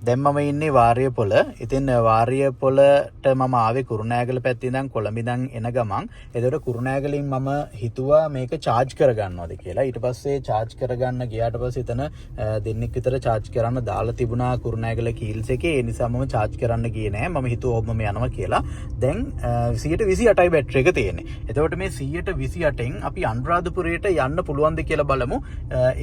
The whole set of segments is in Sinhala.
දැන් මම ඉන්නේ වාරියපොළ. ඉතින් වාරියපොළට මම ආවේ කුරුණෑගල පැත්තේ ඉඳන් කොළඹ ඉඳන් එන ගමන්. එතකොට කුරුණෑගලින් මම හිතුවා මේක charge කරගන්නවද කියලා. ඊට පස්සේ charge කරගන්න ගියාට පස්සේ එතන දෙන්නෙක් විතර charge කරන්න දාලා තිබුණා කුරුණෑගල කීල්ස් එකේ. ඒ නිසා මම charge කරන්න ගියේ නෑ. මම හිතුවා ඔබ මේ යනවා කියලා. දැන් 128යි බැටරි එක තියෙන්නේ. එතකොට මේ 128න් අපි අනුරාධපුරයට යන්න පුළුවන්ද කියලා බලමු.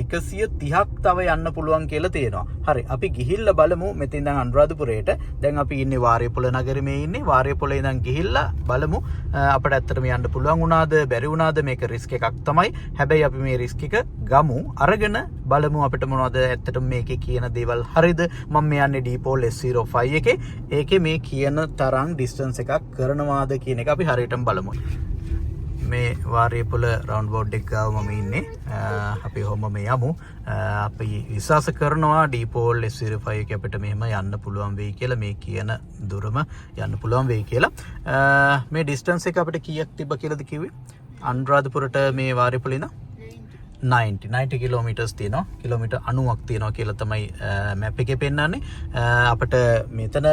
130ක් තව යන්න පුළුවන් කියලා තියෙනවා. හරි. අපි ගිහිල්ලා බලමු මෙතෙන් ඉඳන් අනුරාධපුරයට. දැන් අපි ඉන්නේ වාරියපොළ නගරෙමේ ඉන්නේ. වාරියපොළේ ඉඳන් ගිහිල්ලා බලමු අපිට ඇත්තටම යන්න පුළුවන් වුණාද බැරි වුණාද. මේක රිස්ක් එකක් තමයි. හැබැයි අපි මේ රිස්ක් එක ගමු. අරගෙන බලමු අපිට මොනවද ඇත්තටම මේකේ කියන දේවල් හරිද. මම මේ යන්නේ ඩීපෝල් S05 එකේ. ඒකේ මේ කියන තරම් ඩිස්ටන්ස් එකක් කරනවාද කියන එක අපි හරියටම බලමු. මේ වාරියපොළ රවුන්ඩ් බෝඩ් එක ගාව මම ඉන්නේ. අපි ඔහොම මේ යමු. අපි විශ්වාස කරනවා ඩීපෝල් S05 එකේ අපිට මෙහෙම යන්න පුළුවන් වෙයි කියලා. මේ කියන දුරම යන්න පුළුවන් වෙයි කියලා. මේ ඩිස්ටන්ස් එක අපිට කීයක් තිබ්බ කියලාද කිව්වේ? අනුරාධපුරට මේ වාරියපොළ ඉඳන් 90 කිලෝමීටර්ස් තියෙනවා. කිලෝමීටර් 90ක් තියෙනවා කියලා තමයි මැප් එකේ පෙන්නන්නේ. අපිට මෙතන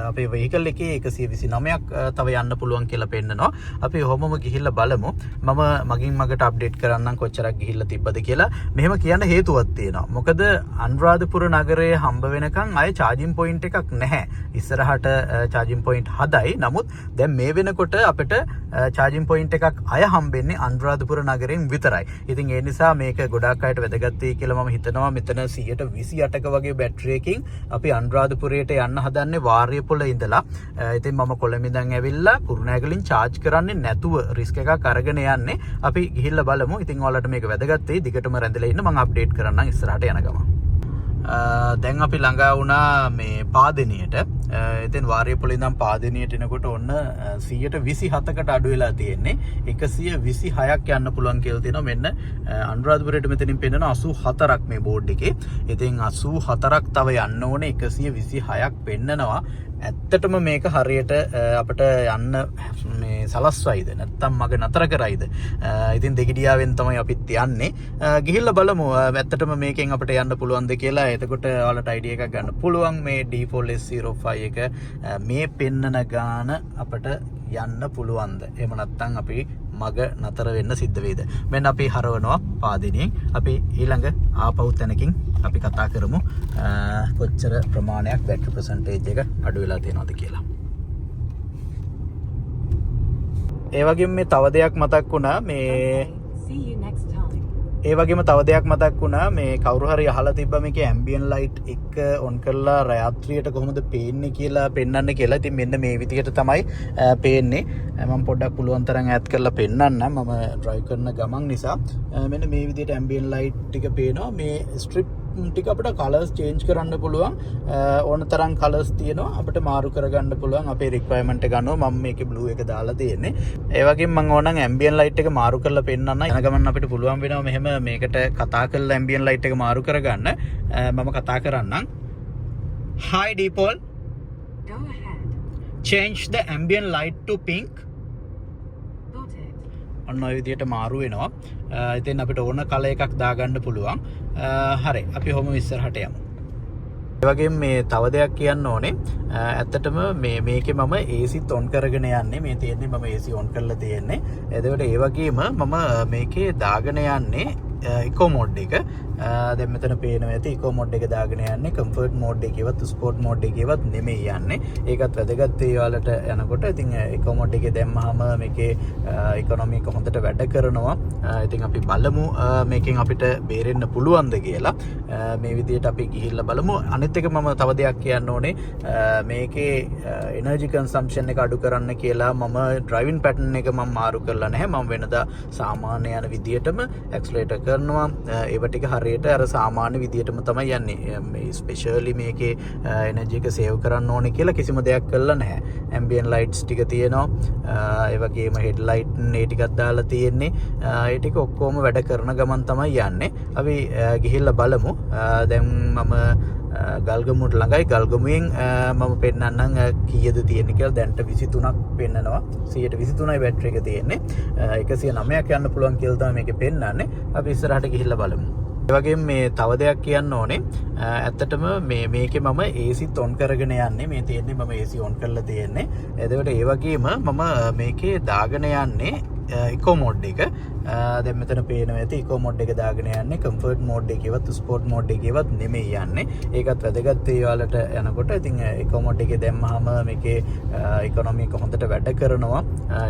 අපේ වෙහිකල් එකේ 129ක් තව යන්න පුළුවන් කියලා පෙන්නනවා. අපි ඔහොමම ගිහිල්ලා බලමු. මම මගින් මගට අප්ඩේට් කරන්නම් කොච්චරක් ගිහිල්ලා තිබ්බද කියලා. මෙහෙම කියන්න හේතුවක් තියෙනවා. මොකද අනුරාධපුර නගරයේ හම්බ වෙනකන් ආයේ charging point එකක් නැහැ. ඉස්සරහට charging point හදයි. නමුත් දැන් මේ වෙනකොට අපිට charging point එකක් අය හම්බෙන්නේ අනුරාධපුර නගරයෙන් විතරයි. ඉතින් ඒ නිසා මේක ගොඩාක් අයට වැදගත් වෙයි කියලා මම හිතනවා. මෙතන 128ක වගේ බැටරි එකකින් අපි අනුරාධපුරයට යන්න හදන්නේ වාරියපොළ ඉඳලා. ඉතින් මම කොළඹ ඉඳන් ඇවිල්ලා කුරුණෑගලින් charge කරන්නේ නැතුව රිස්ක් එකක් අරගෙන යන්නේ. අපි ගිහිල්ලා බලමු. ඉතින් ඔයාලට මේක වැදගත් වෙයි. දිගටම රැඳිලා ඉන්න. මම අප්ඩේට් කරන්නම් ඉස්සරහට යන ගමන්. දැන් අපි ළඟා වුණා මේ පාදෙනියට. ඉතින් වාරියපොළ ඉඳන් පාදෙනියට එනකොට ඔන්න 127කට අඩු වෙලා තියෙන්නේ. 126ක් යන්න පුළුවන් කියලා තියෙනවා. මෙන්න අනුරාධපුරයට මෙතනින් පෙන්නන 84ක් මේ බෝඩ් එකේ. ඉතින් 84ක් තව යන්න ඕනේ. 126ක් පෙන්නනවා. ඇත්තටම මේක හරියට අපිට යන්න මේ සලස්වයිද නැත්නම් මග නතර කරයිද? ඉතින් දෙගිඩියාවෙන් තමයි අපිත් යන්නේ. ගිහිල්ලා බලමු ඇත්තටම මේකෙන් අපිට යන්න පුළුවන්ද කියලා. එතකොට ඔයාලට අයිඩියා එකක් ගන්න පුළුවන් මේ ඩීෆෝල් S05 එක මේ පෙන්නන ගාන අපිට යන්න පුළුවන්ද? එහෙම නැත්නම් අපි මග නතර වෙන්න සිද්ධ වෙයිද? මෙන්න අපි හරවනවා පාදිනියෙන්. අපි ඊළඟ ආපහු තැනකින් අපි කතා කරමු කොච්චර ප්‍රමාණයක් බැටරි පර්සන්ටේජ් එක අඩු වෙලා තියෙනවද කියලා. ඒ වගේම මේ තව දෙයක් මතක් වුණා මේ කවුරු හරි අහලා තිබ්බා මේකේ ඇම්බියන් ලයිට් එක ඔන් කරලා රාත්‍රියට කොහොමද පේන්නේ කියලා පෙන්වන්න කියලා. ඉතින් මෙන්න මේ විදිහට තමයි පේන්නේ. මම පොඩ්ඩක් පුළුවන් තරම් ඈත් කරලා පෙන්වන්නම්. මම ඩ්‍රයිව් කරන ගමන් නිසා මෙන්න මේ විදිහට ඇම්බියන් ලයිට් ටික පේනවා. මේ ස්ට්‍රිප් ටික අපිට කලර්ස් චේන්ජ් කරන්න පුළුවන්. ඕන තරම් කලර්ස් තියෙනවා. අපිට මාරු කරගන්න පුළුවන් අපේ රික්වයර්මන්ට් එක අනුව. මම මේකේ බ්ලූ එක දාලා තියෙන්නේ. ඒ වගේම මම ඕනනම් ඇම්බියන් ලයිට් එක මාරු කරලා පෙන්වන්න. යන ගමන් අපිට පුළුවන් වෙනවා මෙහෙම මේකට කතා කරලා ඇම්බියන් ලයිට් එක මාරු කරගන්න. මම කතා කරන්නම්. Hi Deepol. Go ahead. Change the ambient light to pink. Got it. ඔන්න ඔය විදිහට මාරු වෙනවා. ඉතින් අපිට ඕන කලර් එකක් දාගන්න පුළුවන්. හරි. අපි ඔහොම ඉස්සරහට යමු. ඒ වගේම මේ තව දෙයක් කියන්න ඕනේ. ඇත්තටම මේකේ මම AC ඔන් කරගෙන යන්නේ. මේ තියෙන්නේ මම AC ඔන් කරලා තියෙන්නේ. එතකොට ඒ වගේම මම මේකේ දාගෙන යන්නේ ඉකෝ මෝඩ් එක. දැන් මෙතන පේනවා ඇති ඉකෝ මෝඩ් එක දාගෙන යන්නේ. කම්ෆර්ට් මෝඩ් එකේවත් ස්පෝර්ට් මෝඩ් එකේවත් නෙමෙයි යන්නේ. ඒකත් වැදගත් ඒ ඔයාලට යනකොට. ඉතින් ඉකෝ මෝඩ් එකේ දැම්මහම මේකේ ඉකොනොමි එක හොඳට වැඩ කරනවා. ඉතින් අපි බලමු මේකෙන් අපිට බේරෙන්න පුළුවන්ද කියලා. මේ විදිහට අපි ගිහිල්ලා බලමු. අනිත් එක මම තව දෙයක් කියන්න ඕනේ. මේකේ එනර්ජි කන්සම්ප්ෂන් එක අඩු කරන්න කියලා මම ඩ්‍රයිවිං පැටර්න් එක මම මාරු කරලා නැහැ. මම වෙනදා සාමාන්‍ය යන විදිහටම ඇක්සලරේටර් කරනවා. ඒව ටික හරියට අර සාමාන්‍ය විදිහටම තමයි යන්නේ. මේ ස්පෙෂලි මේකේ එනර්ජි එක සේව් කරන්න ඕනේ කියලා කිසිම දෙයක් කරලා නැහැ. ඇම්බියන් ලයිට්ස් ටික තියෙනවා. ඒ වගේම හෙඩ් ලයිට් මේ ටිකක් දාලා තියෙන්නේ. ඒ ටික ඔක්කොම වැඩ කරන ගමන් තමයි යන්නේ. අපි ගිහිල්ලා බලමු. දැන් මම ගල්ගමුවට ළඟයි. ගල්ගමුවෙන් මම පෙන්නන්නම් කීයද තියෙන්නේ කියලා. දැන්ට 23ක් පෙන්නනවා. 123යි බැටරි එක තියෙන්නේ. 109ක් යන්න පුළුවන් කියලා තමයි මේකේ පෙන්නන්නේ. අපි ඉස්සරහට ගිහිල්ලා බලමු. වගේ මේ තව දෙයක් කියන්න ඕනේ ඇත්තටම මේකේ මම AC ඔන් කරගෙන යන්නේ මේ තියෙන්නේ මම AC ඔන් කරලා තියෙන්නේ එතකොට ඒ වගේම මම මේකේ දාගෙන යන්නේ ඉකෝ මෝඩ් එක දැන් මෙතන පේනවා ඇති ඉකෝ මෝඩ් එක දාගෙන යන්නේ කම්ෆර්ට් මෝඩ් එකේවත් ස්පෝර්ට් මෝඩ් එකේවත් නෙමෙයි යන්නේ ඒකත් වැදගත් ඒ වලට යනකොට ඉතින් ඉකෝ මෝඩ් එකේ දැම්මහම මේකේ ඉකොනොමි එක හොඳට වැඩ කරනවා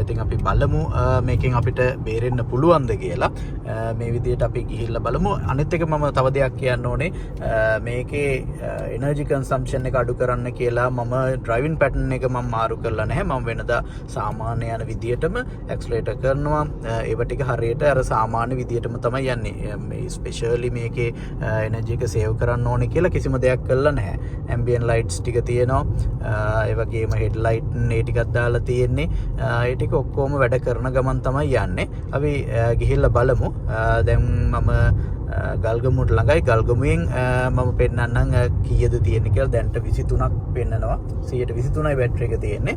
ඉතින් අපි බලමු මේකෙන් අපිට බේරෙන්න පුළුවන්ද කියලා මේ විදිහට අපි ගිහිල්ලා බලමු අනිත් එක මම තව දෙයක් කියන්න ඕනේ මේකේ එනර්ජි කන්සම්ප්ෂන් එක අඩු කරන්න කියලා මම ඩ්‍රයිවිං පැටර්න් එක මම මාරු කරලා නැහැ මම වෙනදා සාමාන්‍ය යන විදිහටම ඇක්සලරේටර් කරනවා ඒව ටික හරියට අර සාමාන්‍ය විදිහටම තමයි යන්නේ මේ ස්පෙෂලි මේකේ එනර්ජි එක සේව් කරන්න ඕනේ කියලා කිසිම දෙයක් කරලා නැහැ ඇම්බියන්ට් ලයිට්ස් ටික තියෙනවා ඒ වගේම හෙඩ් ලයිට් මේ ටිකක් දාලා තියෙන්නේ ඒ ටික ඔක්කොම වැඩ කරන ගමන් තමයි යන්නේ අපි ගිහිල්ලා බලමු දැන් මම ගල්ගමුවට ළඟයි ගල්ගමුවෙන් මම පෙන්නන්නම් කීයද තියෙන්නේ කියලා දැන්ට 23ක් පෙන්නනවා 123යි බැටරි එක තියෙන්නේ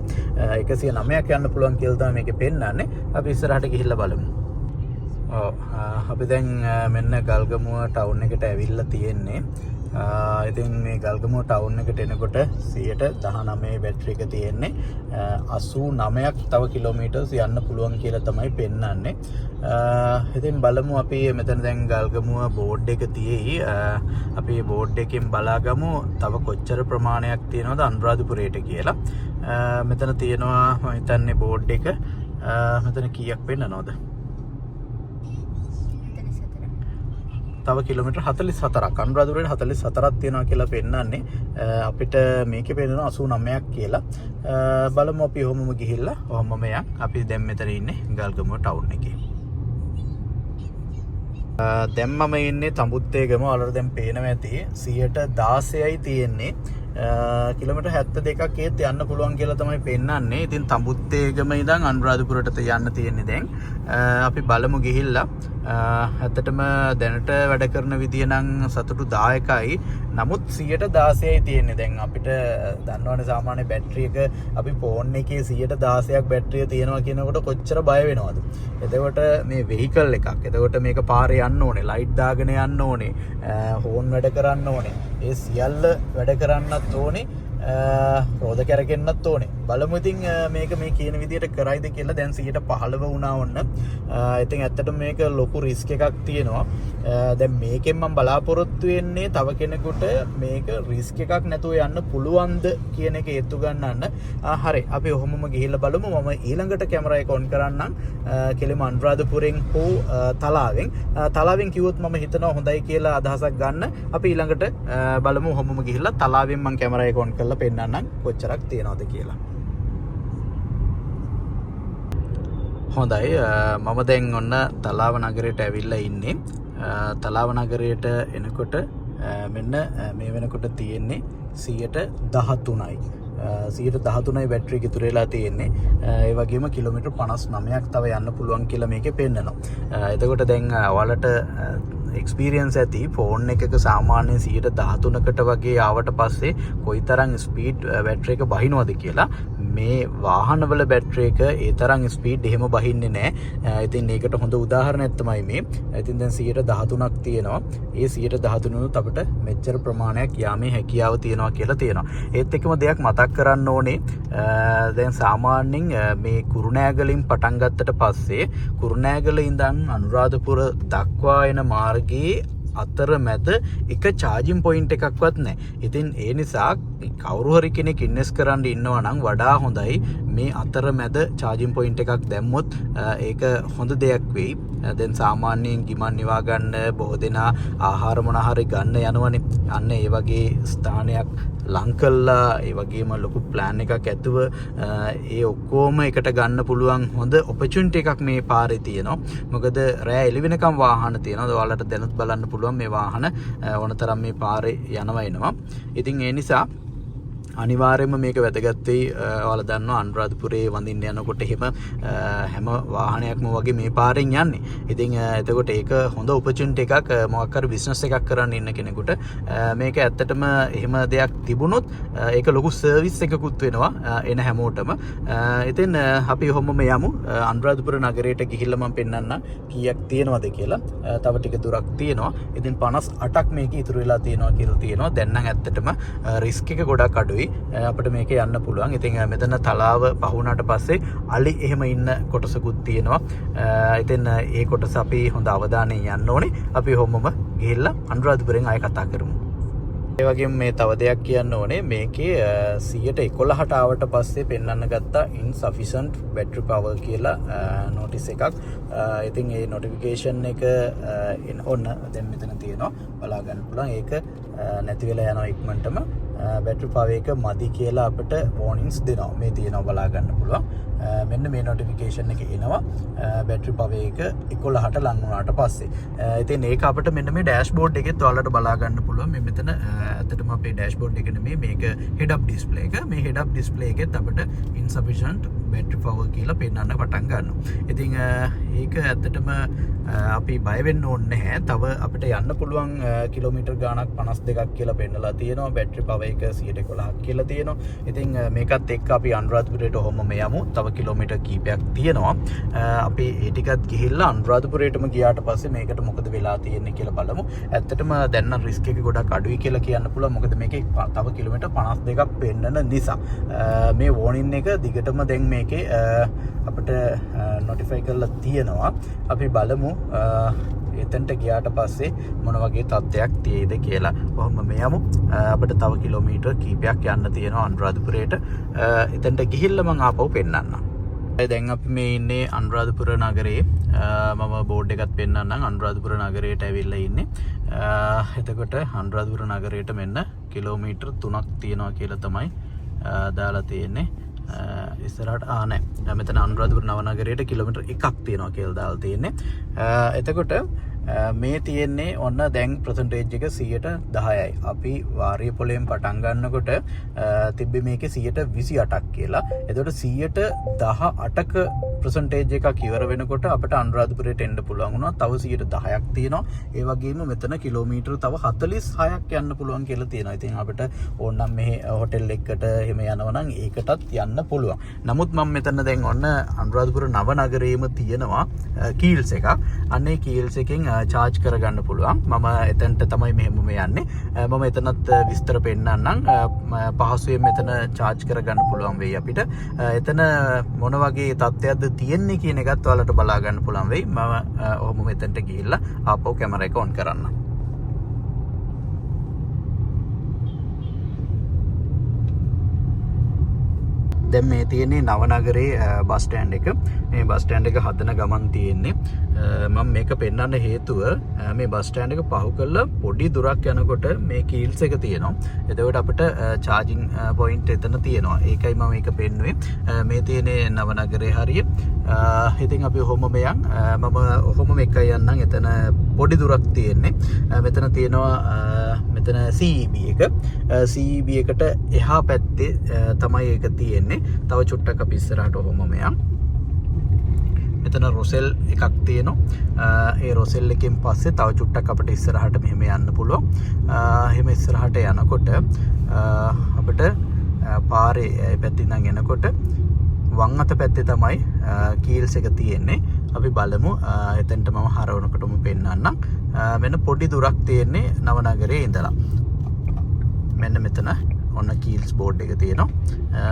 109ක් යන්න පුළුවන් කියලා තමයි මේකේ පෙන්නන්නේ අපි ඉස්සරහට ගිහිල්ලා බලමු අපි දැන් මෙන්න ගල්ගමුව ටවුන් එකට ඇවිල්ලා තියෙන්නේ ඉතින් මේ ගල්ගමුව ටවුන් එකට එනකොට 119 බැටරි එක තියෙන්නේ 89ක් තව කිලෝමීටර්ස් යන්න පුළුවන් කියලා තමයි පෙන්නන්නේ ඉතින් බලමු අපි මෙතන දැන් ගල්ගමුව බෝඩ් එක තියෙයි අපි බෝඩ් එකෙන් බලාගමු තව කොච්චර ප්‍රමාණයක් තියෙනවද අනුරාධපුරයට කියලා මෙතන තියෙනවා මම හිතන්නේ බෝඩ් එක මෙතන කීයක් පෙන්නනවද තව කිලෝමීටර් 44ක් අනුරාධපුරයට 44ක් තියෙනවා කියලා පෙන්නන්නේ අපිට මේකේ පෙන්නනවා 89ක් කියලා බලමු අපි ඔහොමම ගිහිල්ලා ඔහොමම යන් අපි දැන් මෙතන ඉන්නේ ගල්ගමුව ටවුන් එකේ දැන් මම ඉන්නේ තඹුත්තේගම වලට දැන් පේනවා ඇති 16යි තියෙන්නේ කිලෝමීටර් 72ක් ඒත් යන්න පුළුවන් කියලා තමයි පෙන්නන්නේ. ඉතින් තඹුත්තේගම ඉඳන් අනුරාධපුරට යන්න තියෙන්නේ දැන්. අපි බලමු ගිහිල්ලා. ඇත්තටම දැනට වැඩ කරන විදිය නම් සතුටුදායකයි. නමුත් 116යි තියෙන්නේ දැන් අපිට දන්නවනේ සාමාන්‍ය බැටරි එක අපි ෆෝන් එකේ 116ක් බැටරිය තියෙනවා කියනකොට කොච්චර බය වෙනවද? එතකොට මේ වෙහිකල් එකක්. එතකොට මේක පාරේ යන්න ඕනේ, ලයිට් දාගෙන යන්න ඕනේ, හෝන් වැඩ කරන්න ඕනේ. ඒ සියල්ල වැඩ කරන්නත් ඕනේ. රෝද කැරකෙන්නත් ඕනේ. බලමු ඉතින් මේක මේ කියන විදිහට කරයිද කියලා දැන් 115 වුණා වොන්න. ඉතින් ඇත්තටම මේක ලොකු රිස්ක් එකක් තියෙනවා. දැන් මේකෙන් මම බලාපොරොත්තු වෙන්නේ තව කෙනෙකුට මේක රිස්ක් එකක් නැතුව යන්න පුළුවන්ද කියන එක හේතු ගන්නන්න. හරි අපි ඔහොමම ගිහිල්ලා බලමු. මම ඊළඟට කැමරා එක ඔන් කරන්නම්. කෙලිම අනුරාධපුරෙන් හෝ තලාවෙන් කිව්වොත් මම හිතනවා හොඳයි කියලා අදහසක් ගන්න. අපි ඊළඟට බලමු ඔහොමම ගිහිල්ලා තලාවෙන් මම කැමරා එක ඔන් කරලා පෙන්නන්නම් කොච්චරක් තියනවද කියලා. හොඳයි මම දැන් ඔන්න තලාව නගරයට ඇවිල්ලා ඉන්නේ. තලාව නගරයට එනකොට මෙන්න මේ වෙනකොට තියෙන්නේ 113යි. 113යි බැටරි එක ඉතුරු වෙලා තියෙන්නේ. ඒ වගේම කිලෝමීටර් 59ක් තව යන්න පුළුවන් කියලා මේකේ පෙන්නනවා. එතකොට දැන් ඔයාලට එක්ස්පීරියන්ස් ඇති ෆෝන් එකක සාමාන්‍ය 113කට වගේ ආවට පස්සේ කොයිතරම් ස්පීඩ් බැටරි එක බහිනවද කියලා. මේ වාහනවල බැටරි එක ඒ තරම් ස්පීඩ් එහෙම බහින්නේ නැහැ. ඉතින් ඒකට හොඳ උදාහරණයක් තමයි මේ. ඉතින් දැන් 113ක් තියෙනවා. ඒ 113 උත් අපිට මෙච්චර ප්‍රමාණයක් යාමේ හැකියාව තියෙනවා කියලා තියෙනවා. ඒත් එක්කම දෙයක් මතක් කරන්න ඕනේ. දැන් සාමාන්‍යයෙන් මේ කුරුණෑගලින් පටන් ගත්තට පස්සේ කුරුණෑගල ඉඳන් අනුරාධපුර දක්වා එන මාර්ගයේ අතරමැද එක චාර්ජින් පොයින්ට් එකක්වත් නැහැ. ඉතින් ඒ නිසා කවුරු හරි කෙනෙක් ඉන්වෙස්ට් කරන්න ඉන්නවා නම් වඩා හොඳයි මේ අතරමැද චාර්ජින් පොයින්ට් එකක් දැම්මොත් ඒක හොඳ දෙයක් වෙයි. දැන් සාමාන්‍යයෙන් ගිමන් නිවා ගන්න බොහෝ දෙනා ආහාර මොන හරි ගන්න යනවනේ. අන්න ඒ වගේ ස්ථානයක් ලං කළා ඒ වගේම ලොකු ප්ලෑන් එකක් ඇතුව ඒ ඔක්කොම එකට ගන්න පුළුවන් හොඳ ඔපචුනිටි එකක් මේ පාරේ තියෙනවා. මොකද රෑ එළි වෙනකම් වාහන තියෙනවා. ඔයාලට දැනුත් බලන්න පුළුවන් මේ වාහන ඕනතරම් මේ පාරේ යනවා එනවා. ඉතින් ඒ නිසා අනිවාර්යයෙන්ම මේක වැදගත් වෙයි. ඔයාලා දන්නවා අනුරාධපුරේ වඳින්න යනකොට එහෙම හැම වාහනයක්ම වගේ මේ පාරෙන් යන්නේ. ඉතින් එතකොට ඒක හොඳ ඔපචුනිටි එකක් මොකක් හරි බිස්නස් එකක් කරන්න ඉන්න කෙනෙකුට. මේක ඇත්තටම එහෙම දෙයක් තිබුණොත් ඒක ලොකු සර්විස් එකකුත් වෙනවා එන හැමෝටම. ඉතින් අපි ඔහොමම යමු අනුරාධපුර නගරයට ගිහිල්ලා මම පෙන්නන්න කීයක් තියෙනවද කියලා. තව ටික දුරක් තියෙනවා. ඉතින් 58ක් මේක ඉතුරු වෙලා තියෙනවා කියලා තියෙනවා. දැන් නම් ඇත්තටම රිස්ක් එක ගොඩක් අඩුයි. අපිට මේක යන්න පුළුවන්. ඉතින් මෙතන තලාව පහුණාට පස්සේ අලි එහෙම ඉන්න කොටසකුත් තියෙනවා. ඉතින් ඒ කොටස අපි හොඳ අවධානයෙන් යන්න ඕනේ. අපි ඔහොමම ගිහිල්ලා අනුරාධපුරෙන් ආයෙ කතා කරමු. ඒ වගේම මේ තව දෙයක් කියන්න ඕනේ. මේකේ 111ට ආවට පස්සේ පෙන්වන්න ගත්තා insufficient battery power කියලා notice එකක්. ඉතින් ඒ notification එක ඔන්න දැන් මෙතන තියෙනවා. බලා ගන්න පුළුවන්. ඒක නැති වෙලා යනවා ඉක්මනටම. බැටරි පවර් එක මදි කියලා අපිට warnings දෙනවා. මේ තියෙනවා බලා ගන්න පුළුවන්. මෙන්න මේ notification එක එනවා. බැටරි පවර් එක 11ට ලං වුණාට පස්සේ. ඉතින් ඒක අපිට මෙන්න මේ dashboard එකෙත් ඔයාලට බලා ගන්න පුළුවන්. මේ මෙතන ඇත්තටම අපේ dashboard එක නෙමෙයි මේක head up display එක. මේ head up display එකෙත් අපිට insufficient battery power කියලා පෙන්වන්න පටන් ගන්නවා. ඉතින් ඒක ඇත්තටම අපි බය වෙන්න ඕනේ නැහැ. තව අපිට යන්න පුළුවන් කිලෝමීටර් ගාණක් 52ක් කියලා පෙන්නලා තියෙනවා. බැටරි පවර් එක 111ක් කියලා තියෙනවා. ඉතින් මේකත් එක්ක අපි අනුරාධපුරයට ඔහොමම යමු. තව කිලෝමීටර් කීපයක් තියෙනවා. අපි ඒ ටිකත් ගිහිල්ලා අනුරාධපුරයටම ගියාට පස්සේ මේකට මොකද වෙලා තියෙන්නේ කියලා බලමු. ඇත්තටම දැන් නම් රිස්ක් එක ගොඩක් අඩුයි කියලා කියන්න පුළුවන්. මොකද මේකේ තව කිලෝමීටර් 52ක් පෙන්නන නිසා. මේ warning එක දිගටම දැන් මේකේ අපිට notify කරලා තියෙනවා. අපි බලමු එතනට ගියාට පස්සේ මොන වගේ තත්ත්වයක් තියෙයිද කියලා. කොහොමද යමු. අපිට තව කිලෝමීටර් කීපයක් යන්න තියෙනවා අනුරාධපුරයට. එතනට ගිහිල්ලා මම ආපහු පෙන්නන්නම්. දැන් අපි මේ ඉන්නේ අනුරාධපුර නගරේ. මම බෝඩ් එකත් පෙන්නන්නම්. අනුරාධපුර නගරයට ඇවිල්ලා ඉන්නේ. එතකොට අනුරාධපුර නගරයට මෙන්න කිලෝමීටර් 3ක් තියෙනවා කියලා තමයි දාලා තියෙන්නේ. ඉස්සරහට නෑ මෙතන අනුරාධපුර නව නගරයට කිලෝමීටර් 1ක් තියෙනවා කියලා දාලා තියෙන්නේ. එතකොට මේ තියෙන්නේ ඔන්න දැන් percentage එක 10%යි. අපි වාරිය පොලෙන් පටන් ගන්නකොට තිබ්බේ මේකේ 28ක් කියලා. එතකොට 18ක percentage එකක් ඉවර වෙනකොට අපිට අනුරාධපුරයට එන්න පුළුවන් වුණා. තව 10%ක් තියෙනවා. ඒ වගේම මෙතන කිලෝමීටර් තව 46ක් යන්න පුළුවන් කියලා තියෙනවා. ඉතින් අපිට ඕනනම් මේ හොටෙල් එකකට එහෙම යනවා නම් ඒකටත් යන්න පුළුවන්. නමුත් මම මෙතන දැන් ඔන්න අනුරාධපුර නව නගරයේම තියෙනවා කීල්ස් එකක්. අන්නේ කීල්ස් එකෙන් චාර්ජ් කරගන්න පුළුවන්. මම එතනට තමයි මෙහෙමම යන්නේ. මම එතනත් විස්තර පෙන්නන්නම්. පහසුවෙන් මෙතන චාර්ජ් කරගන්න පුළුවන් වෙයි අපිට. එතන මොන වගේ තත්ත්වයක්ද තියෙන්නේ කියන එකත් ඔයාලට බලා ගන්න පුළුවන් වෙයි. මම ඔහොම මෙතනට ගිහිල්ලා ආපහු කැමරා එක ඔන් කරන්න. දැන් මේ තියෙන්නේ නවනගරේ බස් ස්ටෑන්ඩ් එක. මේ බස් ස්ටෑන්ඩ් එක හදන ගමන් තියෙන්නේ. මම මේක පෙන්වන්න හේතුව මේ බස් ස්ටෑන්ඩ් එක පහු කරලා පොඩි දුරක් යනකොට මේ කීල්ස් එක තියෙනවා. එතකොට අපිට charging point එතන තියෙනවා. ඒකයි මම මේක පෙන්නුවේ. මේ තියෙන්නේ නවනගරේ හරිය. ඉතින් අපි ඔහොමම යන් මම ඔහොමම එකයි යන්නම්. එතන පොඩි දුරක් තියෙන්නේ. මෙතන තියෙනවා මෙතන CEB එක. CEB එකට එහා පැත්තේ තමයි ඒක තියෙන්නේ. තව චුට්ටක් අපි ඉස්සරහට ඔහොමම යන්. මෙතන රොසෙල් එකක් තියෙනවා. ඒ රොසෙල් එකෙන් පස්සේ තව චුට්ටක් අපිට ඉස්සරහට මෙහෙම යන්න පුළුවන්. එහෙම ඉස්සරහට යනකොට අපිට පාරේ පැත්තෙන් ඉඳන් එනකොට වම් අත පැත්තේ තමයි කීල්ස් එක තියෙන්නේ. අපි බලමු එතනට මම හරවනකොටම පෙන්නන්නම්. මෙන්න පොඩි දුරක් තියෙන්නේ නවනගරේ ඉඳලා. මෙන්න මෙතන ඔන්න කීල්ස් බෝඩ් එක තියෙනවා.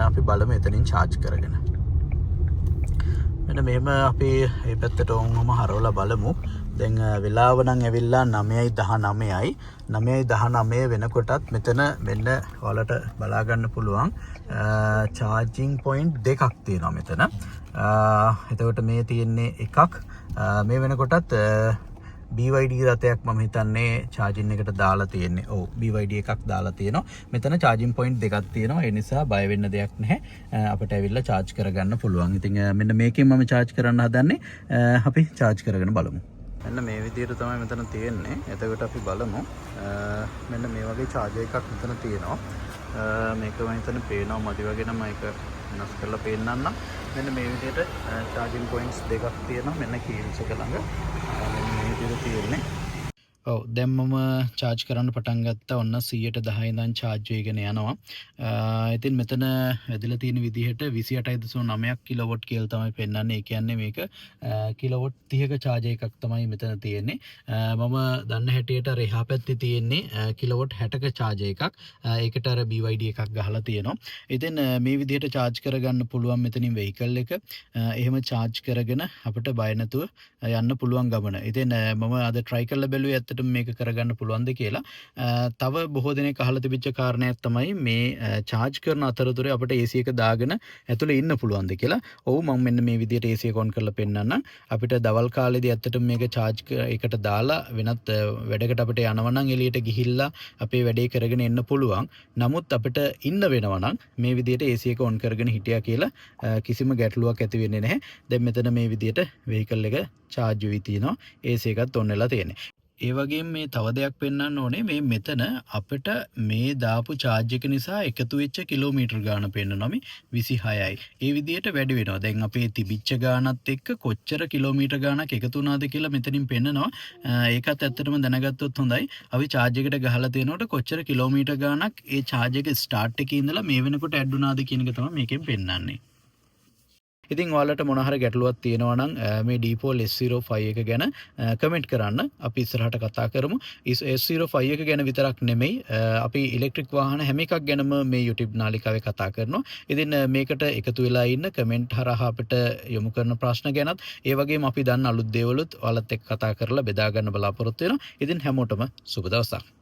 අපි බලමු එතනින් charge කරගෙන. මෙන්න මෙහෙම අපි මේ පැත්තට ඔන්වම හරවලා බලමු. දැන් වෙලාව නම් ඇවිල්ලා 9:19යි. 9:19 වෙනකොටත් මෙතන මෙන්න ඔයාලට බලා ගන්න පුළුවන් charging point දෙකක් තියෙනවා මෙතන. එතකොට මේ තියෙන්නේ එකක්. මේ වෙනකොටත් BYD රථයක් මම හිතන්නේ charging එකට දාලා තියෙන්නේ. ඔව් BYD එකක් දාලා තියෙනවා. මෙතන charging point දෙකක් තියෙනවා. ඒ නිසා බය වෙන්න දෙයක් නැහැ. අපිට ඇවිල්ලා charge කරගන්න පුළුවන්. ඉතින් මෙන්න මේකෙන් මම charge කරන්න හදන්නේ. අපි charge කරගෙන බලමු. මෙන්න මේ විදිහට තමයි මෙතන තියෙන්නේ. එතකොට අපි බලමු. මෙන්න මේ වගේ charger එකක් මෙතන තියෙනවා. මේක මම හිතන්නේ පේනවා මදි වගේ නම් ඒක වෙනස් කරලා පෙන්නන්නම්. මෙන්න මේ විදිහට charging points දෙකක් තියෙනවා මෙන්න කීල්ස් එක ළඟ. මෙන්න මේ විදිහට තියෙන්නේ. ඔව් දැන් මම charge කරන්න පටන් ගත්තා. ඔන්න 110 ඉඳන් charge වෙගෙන යනවා. ඉතින් මෙතන වැදලා තියෙන විදිහට 28.9ක් කිලෝවොට් කියලා තමයි පෙන්නන්නේ. ඒ කියන්නේ මේක කිලෝවොට් 30ක charge එකක් තමයි මෙතන තියෙන්නේ. මම දන්න හැටියට අර එහා පැත්තේ තියෙන්නේ කිලෝවොට් 60ක charge එකක්. ඒකට අර BYD එකක් ගහලා තියෙනවා. ඉතින් මේ විදිහට charge කරගන්න පුළුවන් මෙතනින් vehicle එක. එහෙම charge කරගෙන අපිට බය නැතුව යන්න පුළුවන් ගමන. ඉතින් මම අද try කරලා බැලුවේ ඇත්තටම මේක කරගන්න පුළුවන්ද කියලා. තව බොහෝ දෙනෙක් අහලා තිබිච්ච කාරණයක් තමයි මේ charge කරන අතරතුරේ අපිට AC එක දාගෙන ඇතුලේ ඉන්න පුළුවන්ද කියලා. ඔව් මම මෙන්න මේ විදිහට AC එක on කරලා පෙන්නන්නම්. අපිට දවල් කාලේදී ඇත්තටම මේක charge එකට දාලා වෙනත් වැඩකට අපිට යනවා නම් එළියට ගිහිල්ලා අපේ වැඩේ කරගෙන එන්න පුළුවන්. නමුත් අපිට ඉන්න වෙනවා නම් මේ විදිහට AC එක on කරගෙන හිටියා කියලා කිසිම ගැටලුවක් ඇති වෙන්නේ නැහැ. දැන් මෙතන මේ විදිහට vehicle එක charge වෙවි තියෙනවා. AC එකත් on වෙලා තියෙනවා. ඒ වගේම මේ තව දෙයක් පෙන්වන්න ඕනේ මේ මෙතන අපිට මේ දාපු charge එක නිසා එකතු වෙච්ච කිලෝමීටර් ගාන පෙන්වනවා මේ 26යි. ඒ විදිහට වැඩි වෙනවා. දැන් අපේ තිබිච්ච ගානත් එක්ක කොච්චර කිලෝමීටර් ගානක් එකතු වුණාද කියලා මෙතනින් පෙන්නනවා. ඒකත් ඇත්තටම දැනගත්තොත් හොඳයි. අපි charge එකට ගහලා තියෙනකොට කොච්චර කිලෝමීටර් ගානක් ඒ charge එක start එකේ ඉඳලා මේ වෙනකොට add වුණාද කියන එක තමයි මේකෙන් පෙන්නන්නේ. ඉතින් ඔයාලට මොන හරි ගැටලුවක් තියෙනවා නම් මේ D-Pol S05 එක ගැන කමෙන්ට් කරන්න. අපි ඉස්සරහට කතා කරමු. S05 එක ගැන විතරක් නෙමෙයි අපි ඉලෙක්ට්‍රික් වාහන හැම එකක් ගැනම මේ YouTube නාලිකාවේ කතා කරනවා. ඉතින් මේකට එකතු වෙලා ඉන්න කමෙන්ට් හරහා අපිට යොමු කරන ප්‍රශ්න ගැනත් ඒ වගේම අපි දන්න අලුත් දේවලුත් ඔයාලත් එක්ක කතා කරලා බෙදා ගන්න බලාපොරොත්තු වෙනවා. ඉතින් හැමෝටම සුබ දවසක්.